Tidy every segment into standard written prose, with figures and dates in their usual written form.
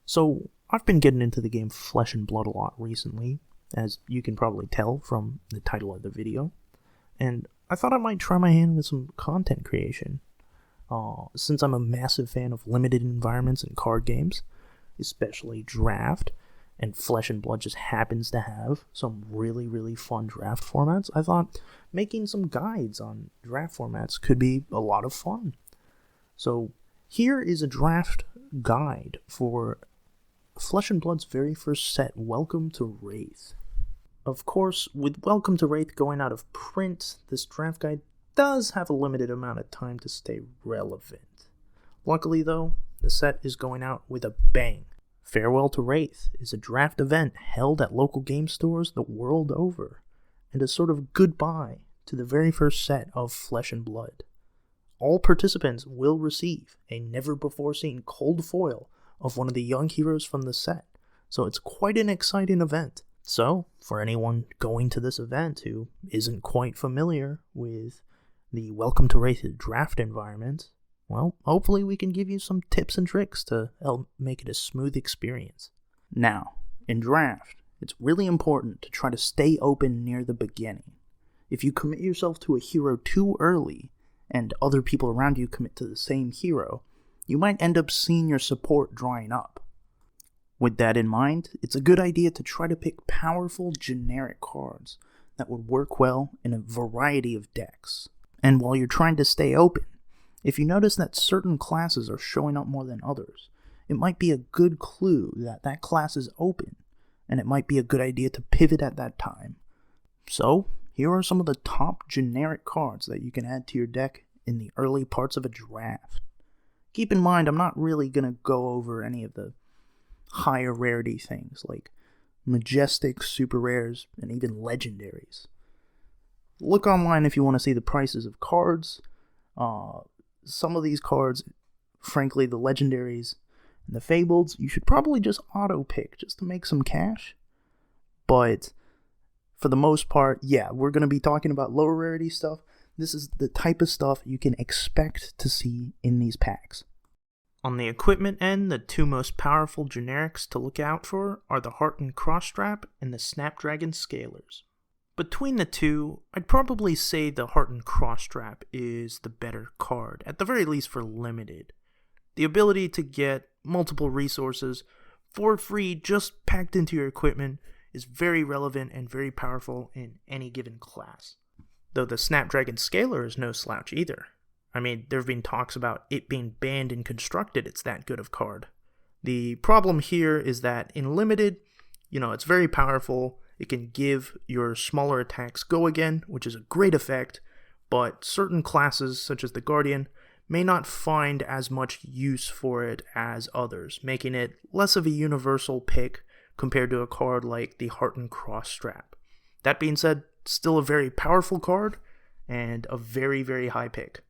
So, I've been getting into the game Flesh and Blood a lot recently, as you can probably tell from the title of the video, and I thought I might try my hand with some content creation. Since I'm a massive fan of limited environments and card games, especially Draft, and Flesh and Blood just happens to have some really fun draft formats, I thought making some guides on draft formats could be a lot of fun. So, here is a draft guide for Flesh and Blood's very first set, Welcome to Rathe. Of course, with Welcome to Rathe going out of print, this draft guide does have a limited amount of time to stay relevant. Luckily though, the set is going out with a bang. Farewell to Rathe is a draft event held at local game stores the world over, and a sort of goodbye to the very first set of Flesh and Blood. All participants will receive a never-before-seen cold foil of one of the young heroes from the set, so it's quite an exciting event. So, for anyone going to this event who isn't quite familiar with the Welcome to Rathe draft environment, well, hopefully we can give you some tips and tricks to help make it a smooth experience. Now, in draft, it's really important to try to stay open near the beginning. If you commit yourself to a hero too early, and other people around you commit to the same hero, you might end up seeing your support drying up. With that in mind, it's a good idea to try to pick powerful generic cards that would work well in a variety of decks. And while you're trying to stay open, if you notice that certain classes are showing up more than others, it might be a good clue that that class is open, and it might be a good idea to pivot at that time. So, here are some of the top generic cards that you can add to your deck in the early parts of a draft. Keep in mind, I'm not really going to go over any of the higher rarity things like majestic, super rares, and even legendaries. Look online if you want to see the prices of cards. Some of these cards, frankly, the legendaries and the fabled, you should probably just auto-pick just to make some cash. But for the most part, yeah, we're going to be talking about lower rarity stuff. This is the type of stuff you can expect to see in these packs. On the equipment end, the two most powerful generics to look out for are the Heartened Crossstrap and the Snapdragon Scalers. Between the two, I'd probably say the Heartened Crossstrap is the better card, at the very least for limited. The ability to get multiple resources for free just packed into your equipment is very relevant and very powerful in any given class. Though the Snapdragon Scaler is no slouch either. I mean, there have been talks about it being banned and constructed, it's that good of card. The problem here is that in limited, it's very powerful, it can give your smaller attacks go again, which is a great effect, but certain classes, such as the Guardian, may not find as much use for it as others, making it less of a universal pick compared to a card like the Heartened Crossstrap. That being said, still a very powerful card, and a very high pick.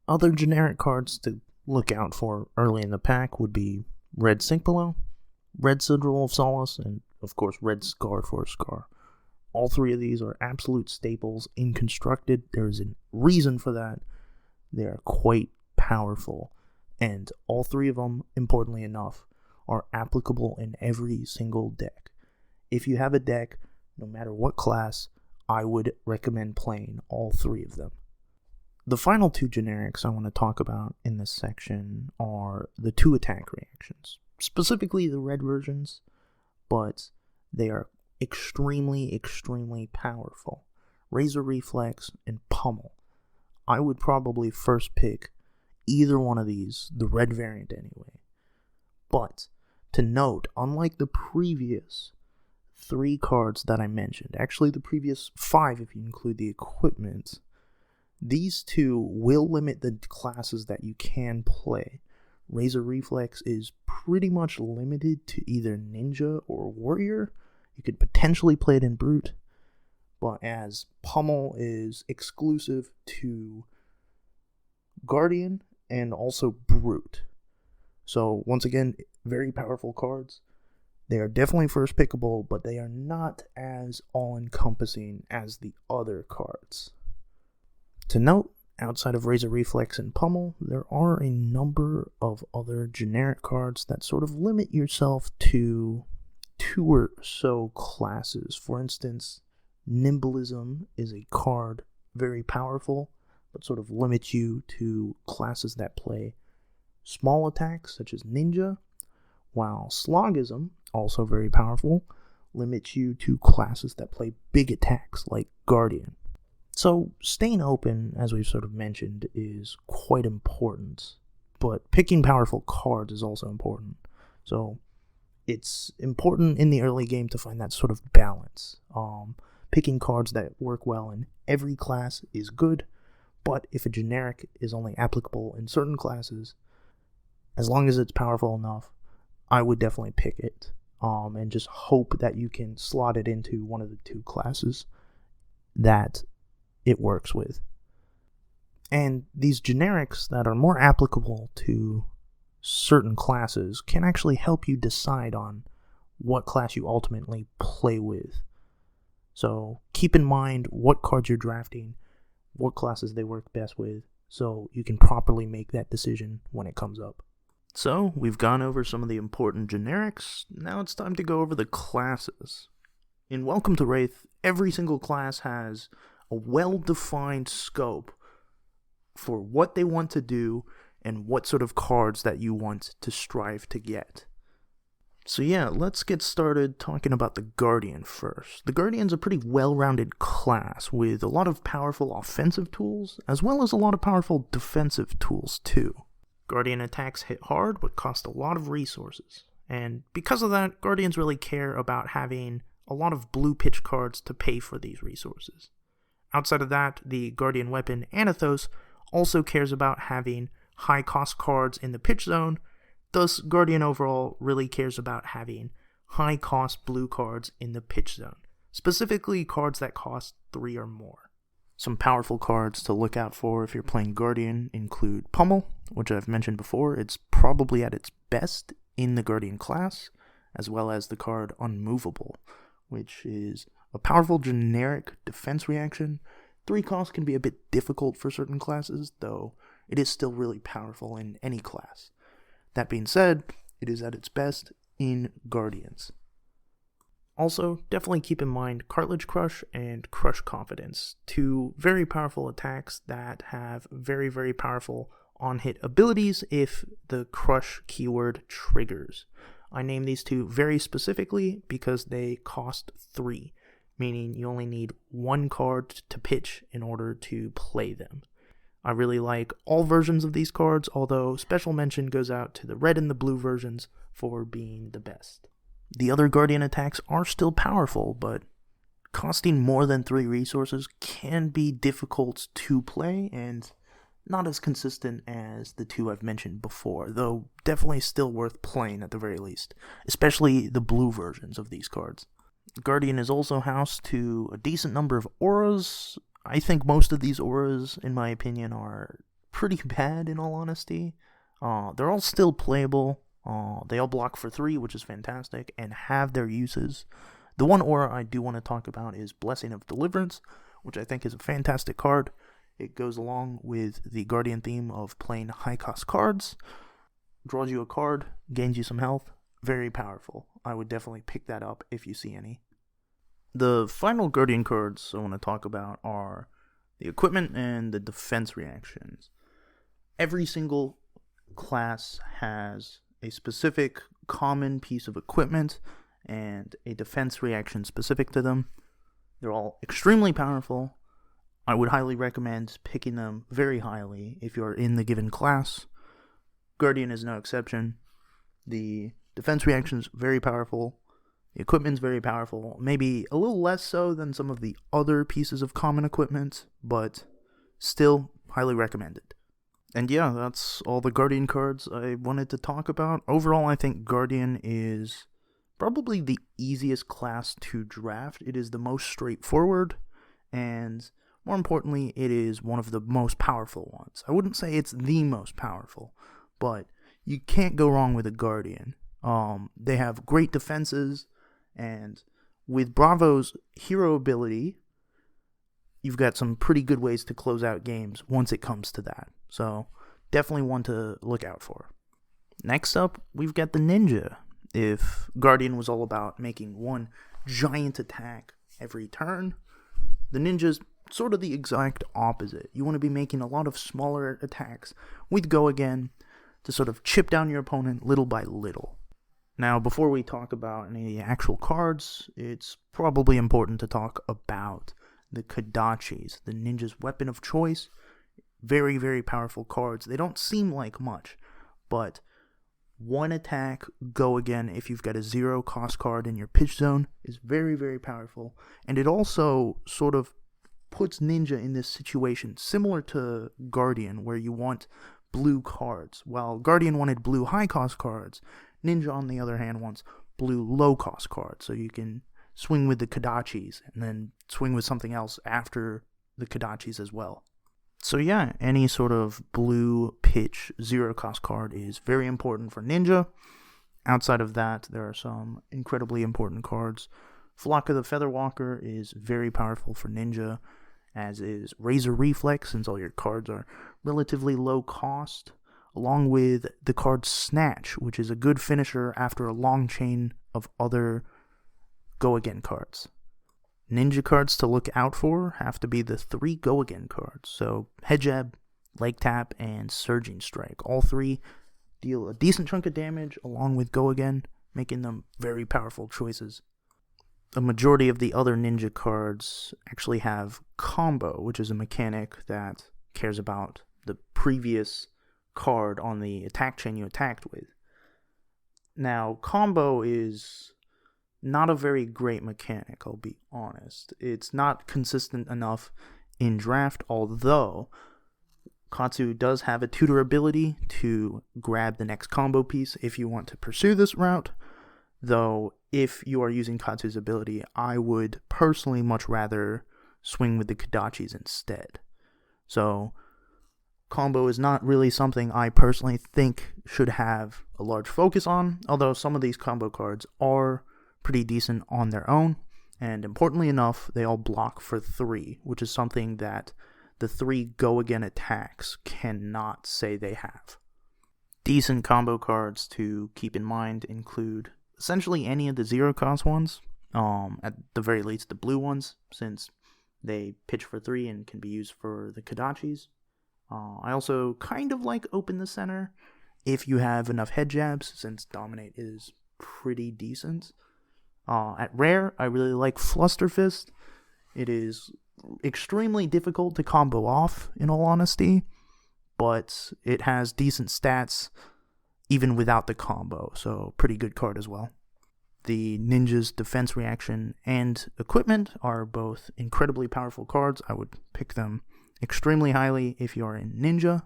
Other generic cards to look out for early in the pack would be Red Syncpalo, Red Sigil of Solace, and of course Red Scar for a Scar. All three of these are absolute staples in Constructed. There is a reason for that. They are quite powerful, and all three of them, importantly enough, are applicable in every single deck. If you have a deck, no matter what class, I would recommend playing all three of them. The final two generics I want to talk about in this section are the two attack reactions, specifically the red versions, but they are extremely powerful. Razor Reflex and Pummel. I would probably first pick either one of these, the red variant anyway. But, to note, unlike the previous 3 cards that I mentioned, actually the previous 5 if you include the equipment, these two will limit the classes that you can play. Razor Reflex is pretty much limited to either Ninja or Warrior. You could potentially play it in Brute, but as Pummel is exclusive to Guardian and also Brute. So once again, very powerful cards. They are definitely first pickable, but they are not as all-encompassing as the other cards. To note, outside of Razor Reflex and Pummel, there are a number of other generic cards that sort of limit yourself to 2 or so classes. For instance, Nimblism is a card very powerful, but sort of limits you to classes that play small attacks, such as Ninja, while Slogism, also very powerful, limits you to classes that play big attacks, like Guardian. So, staying open, as we've sort of mentioned, is quite important, but picking powerful cards is also important. So, it's important in the early game to find that sort of balance. Picking cards that work well in every class is good, but if a generic is only applicable in certain classes, as long as it's powerful enough, I would definitely pick it, and just hope that you can slot it into one of the 2 classes that it works with. And these generics that are more applicable to certain classes can actually help you decide on what class you ultimately play with. So keep in mind what cards you're drafting, what classes they work best with, so you can properly make that decision when it comes up. So, we've gone over some of the important generics, now it's time to go over the classes. In Welcome to Rathe, every single class has a well-defined scope for what they want to do and what sort of cards that you want to strive to get. So yeah, let's get started talking about the Guardian first. The Guardian's a pretty well-rounded class with a lot of powerful offensive tools, as well as a lot of powerful defensive tools too. Guardian attacks hit hard, but cost a lot of resources. And because of that, Guardians really care about having a lot of blue pitch cards to pay for these resources. Outside of that, the Guardian weapon, Anathos, also cares about having high cost cards in the pitch zone. Thus, Guardian overall really cares about having high cost blue cards in the pitch zone, specifically cards that cost 3 or more. Some powerful cards to look out for if you're playing Guardian include Pummel, which I've mentioned before. It's probably at its best in the Guardian class, as well as the card Unmovable, which is a powerful generic defense reaction. 3 costs can be a bit difficult for certain classes, though it is still really powerful in any class. That being said, it is at its best in Guardians. Also, definitely keep in mind Cartilage Crush and Crush Confidence, 2 very powerful attacks that have very, very powerful on-hit abilities if the Crush keyword triggers. I name these 2 very specifically because they cost 3, meaning you only need 1 card to pitch in order to play them. I really like all versions of these cards, although special mention goes out to the red and the blue versions for being the best. The other Guardian attacks are still powerful, but costing more than 3 resources can be difficult to play and not as consistent as the 2 I've mentioned before, though definitely still worth playing at the very least, especially the blue versions of these cards. Guardian is also housed to a decent number of auras. I think most of these auras, in my opinion, are pretty bad in all honesty. They're all still playable. They all block for 3, which is fantastic, and have their uses. The one aura I do want to talk about is Blessing of Deliverance, which I think is a fantastic card. It goes along with the Guardian theme of playing high-cost cards, draws you a card, gains you some health. Very powerful. I would definitely pick that up if you see any. The final Guardian cards I want to talk about are the equipment and the defense reactions. Every single class has a specific common piece of equipment and a defense reaction specific to them. They're all extremely powerful. I would highly recommend picking them very highly if you're in the given class. Guardian is no exception. The defense reaction's very powerful. The equipment's very powerful. Maybe a little less so than some of the other pieces of common equipment, but still highly recommended. And yeah, that's all the Guardian cards I wanted to talk about. Overall, I think Guardian is probably the easiest class to draft. It is the most straightforward, and more importantly, it is one of the most powerful ones. I wouldn't say it's the most powerful, but you can't go wrong with a Guardian. They have great defenses, and with Bravo's hero ability, you've got some pretty good ways to close out games once it comes to that. So definitely one to look out for. Next up, we've got the ninja. If Guardian was all about making one giant attack every turn, the ninja's sort of the exact opposite. You want to be making a lot of smaller attacks with Go Again to sort of chip down your opponent little by little. Now, before we talk about any actual cards, it's probably important to talk about the Kodachis, the ninja's weapon of choice. Very, very powerful cards. They don't seem like much, but one attack, Go Again, if you've got a 0 cost card in your pitch zone, is very, very powerful. And it also sort of puts Ninja in this situation similar to Guardian, where you want blue cards. While Guardian wanted blue high cost cards, Ninja, on the other hand, wants blue low cost cards. So you can swing with the Kodachis and then swing with something else after the Kodachis as well. So yeah, any sort of blue pitch 0 cost card is very important for Ninja. Outside of that, there are some incredibly important cards. Flock of the Featherwalker is very powerful for Ninja, as is Razor Reflex, since all your cards are relatively low cost, along with the card Snatch, which is a good finisher after a long chain of other Go Again cards. Ninja cards to look out for have to be the 3 Go Again cards, so Head Jab, Leg Tap, and Surging Strike. All 3 deal a decent chunk of damage along with Go Again, making them very powerful choices. The majority of the other Ninja cards actually have Combo, which is a mechanic that cares about the previous card on the attack chain you attacked with. Now, Combo is not a very great mechanic, I'll be honest. It's not consistent enough in draft, although Katsu does have a tutor ability to grab the next combo piece if you want to pursue this route. Though, if you are using Katsu's ability, I would personally much rather swing with the Kodachis instead. So, combo is not really something I personally think should have a large focus on, although some of these combo cards are pretty decent on their own, and importantly enough, they all block for 3, which is something that the 3 Go Again attacks cannot say they have. Decent combo cards to keep in mind include essentially any of the 0 cost ones, at the very least the blue ones, since they pitch for 3 and can be used for the Kodachis. I also kind of like Open the Center if you have enough head jabs, since Dominate is pretty decent. At rare, I really like Fluster Fist. It is extremely difficult to combo off, in all honesty, but it has decent stats even without the combo, so pretty good card as well. The Ninja's defense reaction and equipment are both incredibly powerful cards. I would pick them extremely highly if you are in Ninja.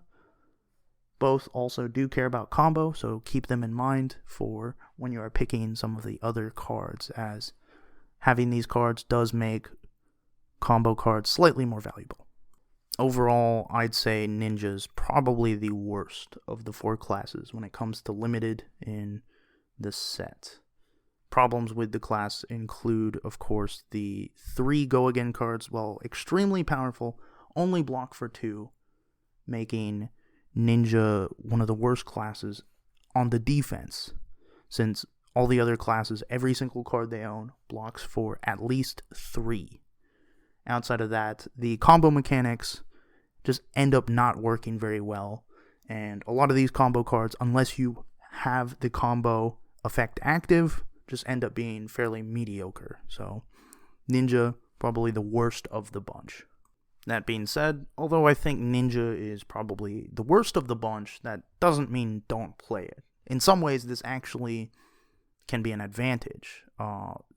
Both also do care about combo, so keep them in mind for when you are picking some of the other cards, as having these cards does make combo cards slightly more valuable. Overall, I'd say Ninja's probably the worst of the 4 classes when it comes to limited in the set. Problems with the class include, of course, the 3 Go Again cards, while extremely powerful, only block for 2, making Ninja one of the worst classes on the defense, since all the other classes, every single card they own, blocks for at least 3. Outside of that, the combo mechanics just end up not working very well, and a lot of these combo cards, unless you have the combo effect active, just end up being fairly mediocre. So, Ninja, probably the worst of the bunch. That being said, although I think Ninja is probably the worst of the bunch, that doesn't mean don't play it. In some ways, this actually can be an advantage,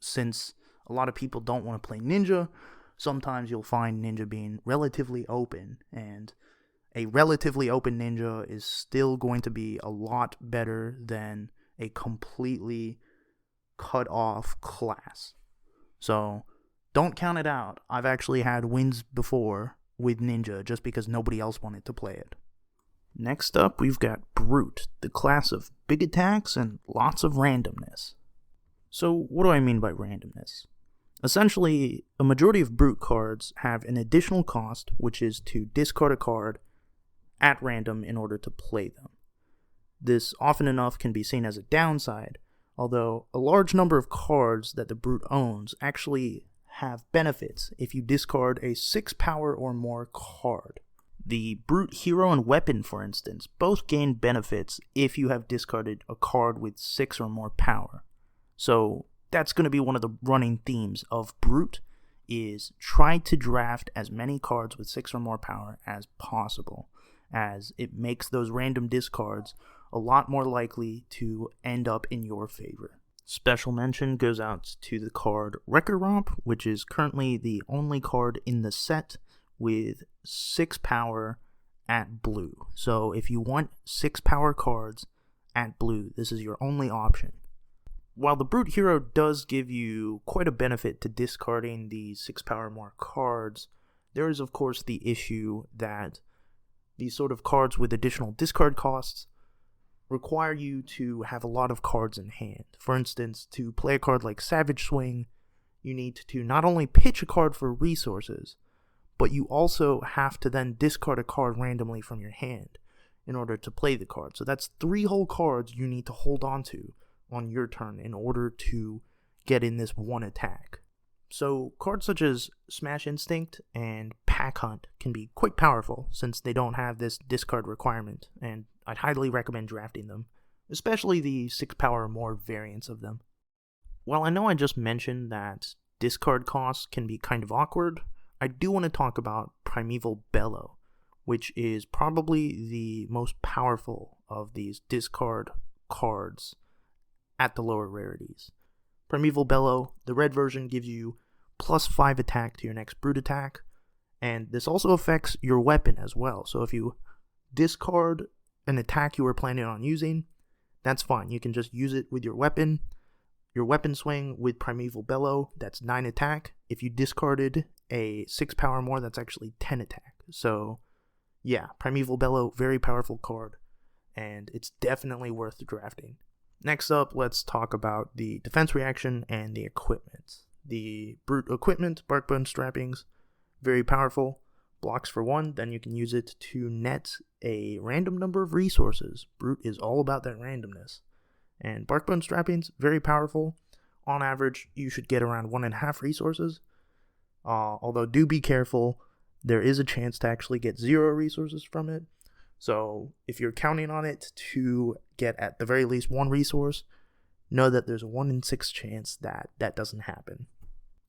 since a lot of people don't want to play Ninja. Sometimes you'll find Ninja being relatively open, and a relatively open Ninja is still going to be a lot better than a completely cut off class. So, don't count it out. I've actually had wins before with Ninja just because nobody else wanted to play it. Next up, we've got Brute, the class of big attacks and lots of randomness. So, what do I mean by randomness? Essentially, a majority of brute cards have an additional cost, which is to discard a card at random in order to play them. This often enough can be seen as a downside, although a large number of cards that the brute owns actually have benefits if you discard a 6 power or more card. The brute hero and weapon, for instance, both gain benefits if you have discarded a card with 6 or more power. So that's going to be one of the running themes of brute, is try to draft as many cards with 6 or more power as possible, as it makes those random discards a lot more likely to end up in your favor. Special mention goes out to the card Wrecker Romp, which is currently the only card in the set with 6 power at blue. So if you want 6 power cards at blue, this is your only option. While the brute hero does give you quite a benefit to discarding the 6 power more cards, there is of course the issue that these sort of cards with additional discard costs require you to have a lot of cards in hand. For instance, to play a card like Savage Swing, you need to not only pitch a card for resources, but you also have to then discard a card randomly from your hand in order to play the card. So that's 3 whole cards you need to hold on to on your turn in order to get in this one attack. So cards such as Smash Instinct and Pack Hunt can be quite powerful since they don't have this discard requirement, and I'd highly recommend drafting them, especially the 6 power or more variants of them. While I know I just mentioned that discard costs can be kind of awkward, I do want to talk about Primeval Bellow, which is probably the most powerful of these discard cards at the lower rarities. Primeval Bellow, the red version, gives you +5 attack to your next brute attack, and this also affects your weapon as well. So if you discard an attack you were planning on using, that's fine. You can just use it with your weapon. Your weapon swing with Primeval Bellow, that's 9 attack. If you discarded a 6 power more, that's actually 10 attack. So yeah, Primeval Bellow, very powerful card, and it's definitely worth drafting. Next up, let's talk about the defense reaction and the equipment. The brute equipment, Barkbone Strappings, very powerful. Blocks for 1, then you can use it to net a random number of resources. Brute is all about that randomness. And Barkbone Strappings, very powerful. On average, you should get around 1.5 resources. Although do be careful, there is a chance to actually get 0 resources from it. So if you're counting on it to get at the very least 1 resource, know that there's a 1 in 6 chance that that doesn't happen.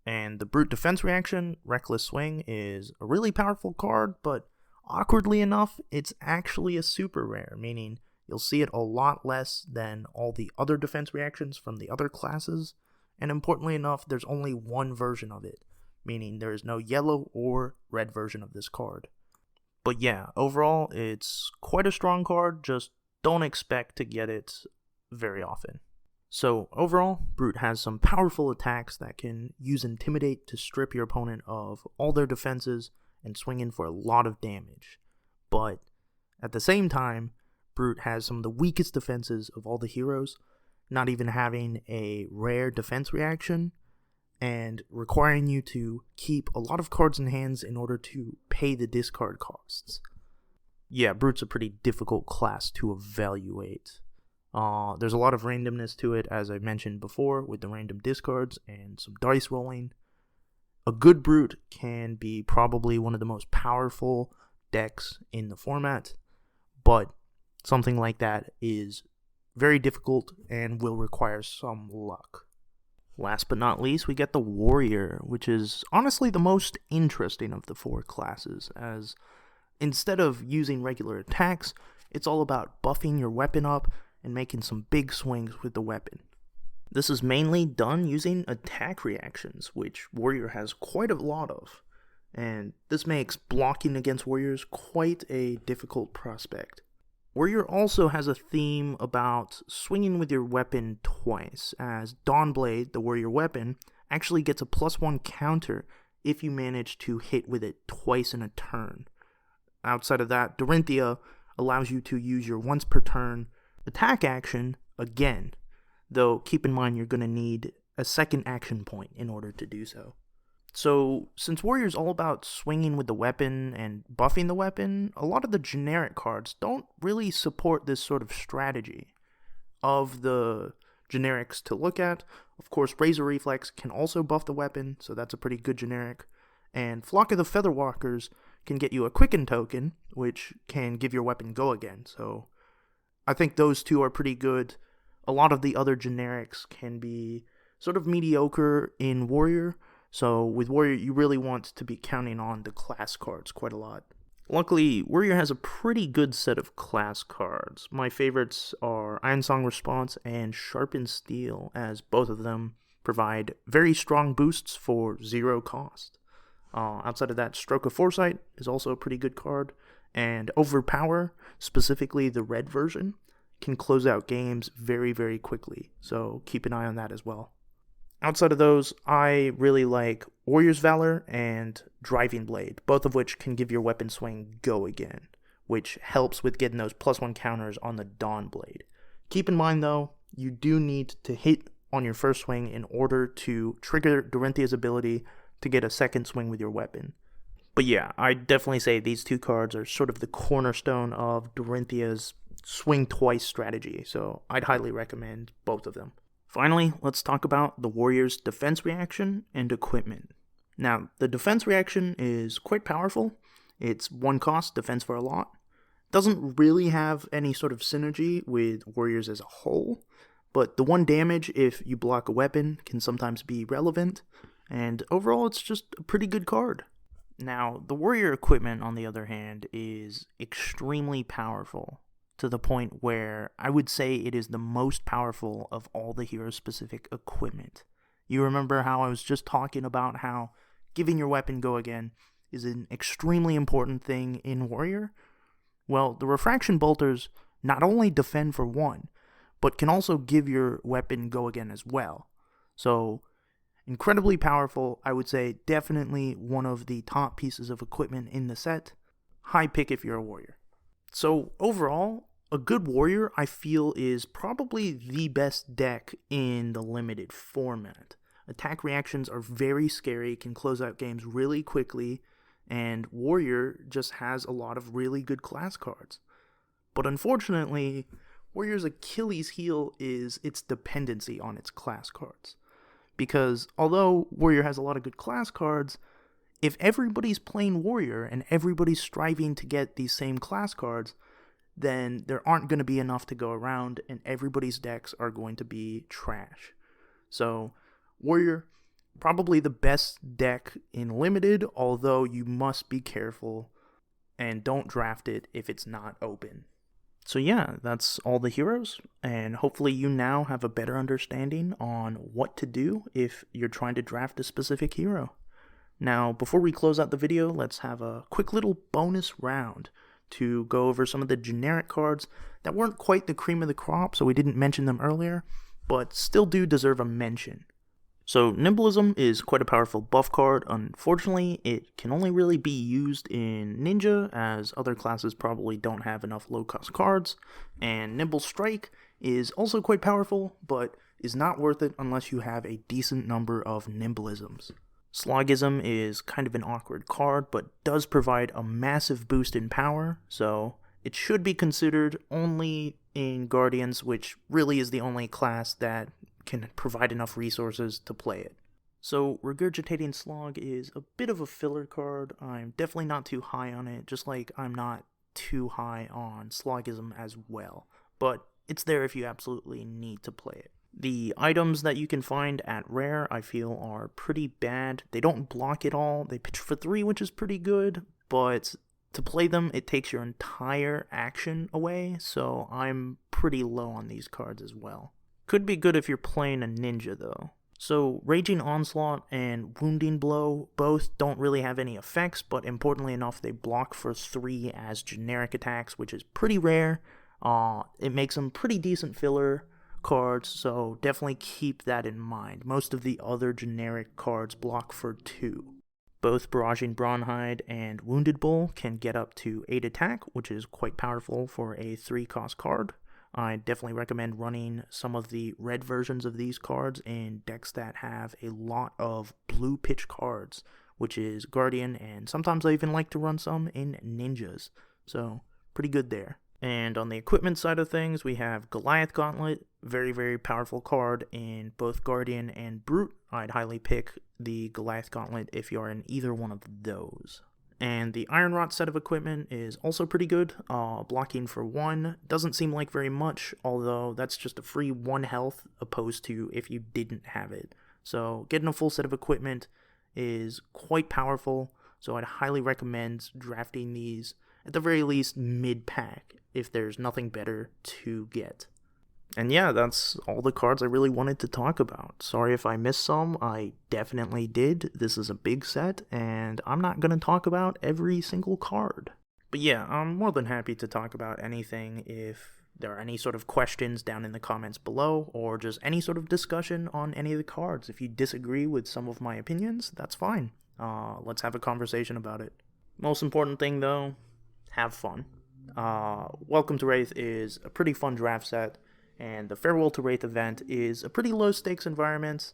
And the brute defense reaction, Reckless Swing, is a really powerful card, but awkwardly enough, it's actually a super rare, meaning you'll see it a lot less than all the other defense reactions from the other classes, and importantly enough, there's only 1 version of it, meaning there is no yellow or red version of this card. But yeah, overall, it's quite a strong card, just don't expect to get it very often. So overall, Brute has some powerful attacks that can use Intimidate to strip your opponent of all their defenses and swing in for a lot of damage. But at the same time, Brute has some of the weakest defenses of all the heroes, not even having a rare defense reaction, and requiring you to keep a lot of cards in hands in order to pay the discard costs. Yeah, Brute's a pretty difficult class to evaluate. There's a lot of randomness to it, as I mentioned before, with the random discards and some dice rolling. A good Brute can be probably one of the most powerful decks in the format, but something like that is very difficult and will require some luck. Last but not least, we get the Warrior, which is honestly the most interesting of the 4 classes, as instead of using regular attacks, it's all about buffing your weapon up and making some big swings with the weapon. This is mainly done using attack reactions, which Warrior has quite a lot of, and this makes blocking against Warriors quite a difficult prospect. Warrior also has a theme about swinging with your weapon twice, as Dawnblade, the Warrior weapon, actually gets a +1 counter if you manage to hit with it twice in a turn. Outside of that, Dorinthia allows you to use your once per turn attack action again, though keep in mind you're going to need a second action point in order to do so. So, since Warrior's all about swinging with the weapon and buffing the weapon, a lot of the generic cards don't really support this sort of strategy. Of the generics to look at, of course, Razor Reflex can also buff the weapon, so that's a pretty good generic. And Flock of the Featherwalkers can get you a Quicken token, which can give your weapon go again. So, I think those two are pretty good. A lot of the other generics can be sort of mediocre in Warrior. So with Warrior, you really want to be counting on the class cards quite a lot. Luckily, Warrior has a pretty good set of class cards. My favorites are Ironsong Response and Sharpened Steel, as both of them provide very strong boosts for 0 cost. Outside of that, Stroke of Foresight is also a pretty good card, and Overpower, specifically the red version, can close out games very, very quickly, so keep an eye on that as well. Outside of those, I really like Warrior's Valor and Driving Blade, both of which can give your weapon swing go again, which helps with getting those +1 counters on the Dawn Blade. Keep in mind though, you do need to hit on your first swing in order to trigger Dorinthia's ability to get a second swing with your weapon. But yeah, I'd definitely say these two cards are sort of the cornerstone of Dorinthia's swing twice strategy, so I'd highly recommend both of them. Finally, let's talk about the Warrior's defense reaction and equipment. Now, the defense reaction is quite powerful. It's 1 cost, defense for a lot. Doesn't really have any sort of synergy with Warriors as a whole, but the 1 damage if you block a weapon can sometimes be relevant, and overall it's just a pretty good card. Now, the Warrior equipment, on the other hand, is extremely powerful, to the point where I would say it is the most powerful of all the hero-specific equipment. You remember how I was just talking about how giving your weapon go again is an extremely important thing in Warrior? Well, the Refraction Bolters not only defend for 1, but can also give your weapon go again as well. So, incredibly powerful. I would say definitely one of the top pieces of equipment in the set. High pick if you're a Warrior. So overall, a good Warrior, I feel, is probably the best deck in the limited format. Attack reactions are very scary, can close out games really quickly, and Warrior just has a lot of really good class cards. But unfortunately, Warrior's Achilles heel is its dependency on its class cards. Because although Warrior has a lot of good class cards, if everybody's playing Warrior and everybody's striving to get these same class cards, then there aren't going to be enough to go around and everybody's decks are going to be trash. So, Warrior, probably the best deck in Limited, although you must be careful and don't draft it if it's not open. So yeah, that's all the heroes, and hopefully you now have a better understanding on what to do if you're trying to draft a specific hero. Now, before we close out the video, let's have a quick little bonus round to go over some of the generic cards that weren't quite the cream of the crop, so we didn't mention them earlier, but still do deserve a mention. So, Nimblism is quite a powerful buff card. Unfortunately, it can only really be used in Ninja, as other classes probably don't have enough low-cost cards, and Nimble Strike is also quite powerful, but is not worth it unless you have a decent number of Nimblisms. Slogism is kind of an awkward card, but does provide a massive boost in power, so it should be considered only in Guardians, which really is the only class that can provide enough resources to play it. So, Regurgitating Slog is a bit of a filler card. I'm definitely not too high on it, just like I'm not too high on Slogism as well. But it's there if you absolutely need to play it. The items that you can find at Rare, I feel, are pretty bad. They don't block at all. They pitch for 3, which is pretty good, but to play them, it takes your entire action away, so I'm pretty low on these cards as well. Could be good if you're playing a ninja, though. So, Raging Onslaught and Wounding Blow both don't really have any effects, but importantly enough, they block for 3 as generic attacks, which is pretty rare. It makes them pretty decent filler cards, so definitely keep that in mind. Most of the other generic cards block for 2. Both Barraging Brawnhide and Wounded Bull can get up to 8 attack, which is quite powerful for a 3-cost card. I definitely recommend running some of the red versions of these cards in decks that have a lot of blue pitch cards, which is Guardian, and sometimes I even like to run some in Ninjas, so pretty good there. And on the equipment side of things, we have Goliath Gauntlet, very, very powerful card in both Guardian and Brute. I'd highly pick the Goliath Gauntlet if you're in either one of those. And the Iron Rot set of equipment is also pretty good. Blocking for 1 doesn't seem like very much, although that's just a free 1 health opposed to if you didn't have it. So getting a full set of equipment is quite powerful, so I'd highly recommend drafting these at the very least mid-pack if there's nothing better to get. And yeah, that's all the cards I really wanted to talk about. Sorry if I missed some, I definitely did. This is a big set, and I'm not going to talk about every single card. But yeah, I'm more than happy to talk about anything if there are any sort of questions down in the comments below, or just any sort of discussion on any of the cards. If you disagree with some of my opinions, that's fine. Let's have a conversation about it. Most important thing though, have fun. Welcome to Rathe is a pretty fun draft set, and the Farewell to Rathe event is a pretty low stakes environment.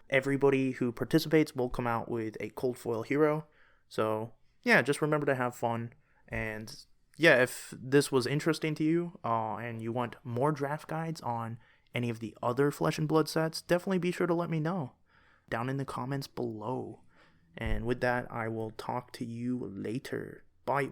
Everybody who participates will come out with a cold foil hero, so yeah, just remember to have fun. And yeah, if this was interesting to you, and you want more draft guides on any of the other Flesh and Blood sets, definitely be sure to let me know down in the comments below. And with that, I will talk to you later. Bye.